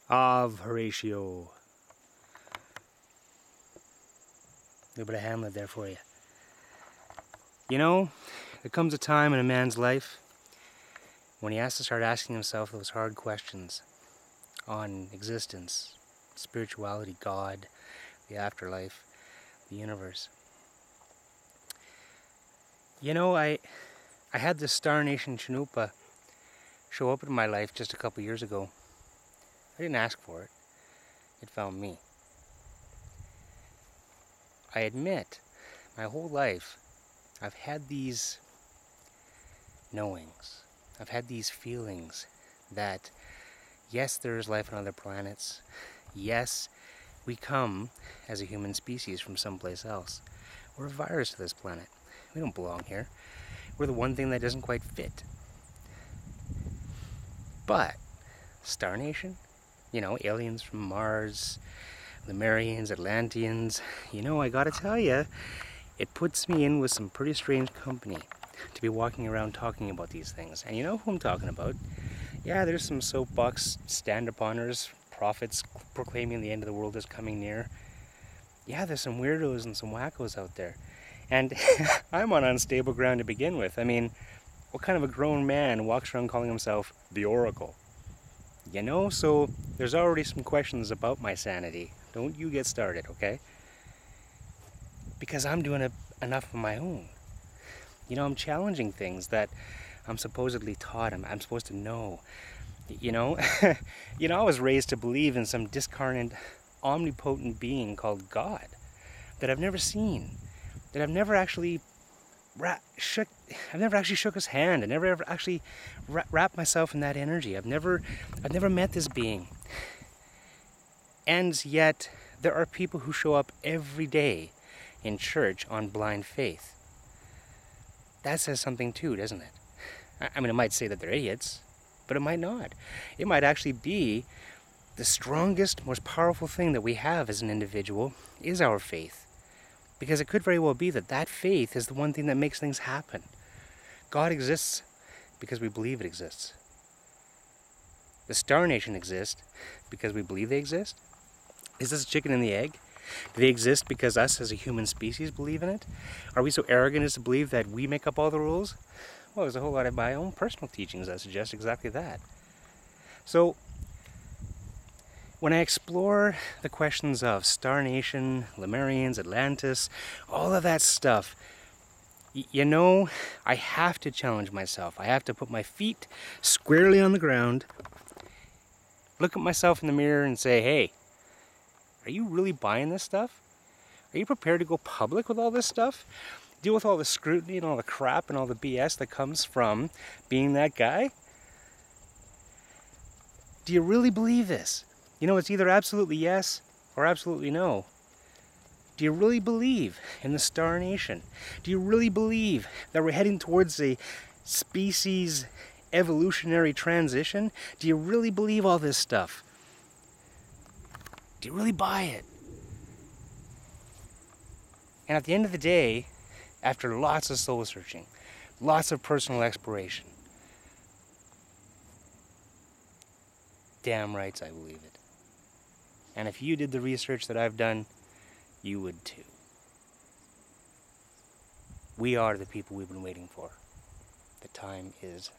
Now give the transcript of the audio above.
of Horatio. A little bit of Hamlet there for you. You know, there comes a time in a man's life when he has to start asking himself those hard questions on existence, spirituality, God, the afterlife, the universe. You know, I had this Star Nation Chinoopa show up in my life just a couple years ago. I didn't ask for it. It found me. I admit, my whole life, I've had these knowings. I've had these feelings that, yes, there is life on other planets. Yes, we come as a human species from someplace else. We're a virus to this planet. We don't belong here. We're the one thing that doesn't quite fit. But, Star Nation? You know, aliens from Mars, Lemurians, Atlanteans. You know, I gotta tell you, it puts me in with some pretty strange company to be walking around talking about these things. And you know who I'm talking about. Yeah, there's some soapbox stand-uponers, prophets proclaiming the end of the world is coming near. Yeah, there's some weirdos and some wackos out there. And I'm on unstable ground to begin with. I mean, what kind of a grown man walks around calling himself the Oracle? You know, so there's already some questions about my sanity. Don't you get started, okay? Because I'm doing enough of my own. You know, I'm challenging things that I'm supposedly taught. I'm supposed to know. You know, I was raised to believe in some discarnate, omnipotent being called God that I've never seen, that I've never actually shook his hand. I never ever actually wrapped myself in that energy. I've never met this being. And yet, there are people who show up every day in church on blind faith. That says something too, doesn't it? I mean, it might say that they're idiots, but it might not. It might actually be the strongest, most powerful thing that we have as an individual is our faith. Because it could very well be that faith is the one thing that makes things happen. God exists because we believe it exists. The Star Nation exists because we believe they exist. Is this a chicken and the egg? Do they exist because us as a human species believe in it? Are we so arrogant as to believe that we make up all the rules? Well, there's a whole lot of my own personal teachings that suggest exactly that. So, when I explore the questions of Star Nation, Lemurians, Atlantis, all of that stuff, you know, I have to challenge myself. I have to put my feet squarely on the ground, look at myself in the mirror and say, hey, are you really buying this stuff? Are you prepared to go public with all this stuff? Deal with all the scrutiny and all the crap and all the BS that comes from being that guy? Do you really believe this? You know, it's either absolutely yes or absolutely no. Do you really believe in the Star Nation? Do you really believe that we're heading towards a species evolutionary transition? Do you really believe all this stuff? Do you really buy it? And at the end of the day, after lots of soul searching, lots of personal exploration, damn rights I believe it. And if you did the research that I've done, you would too. We are the people we've been waiting for. The time is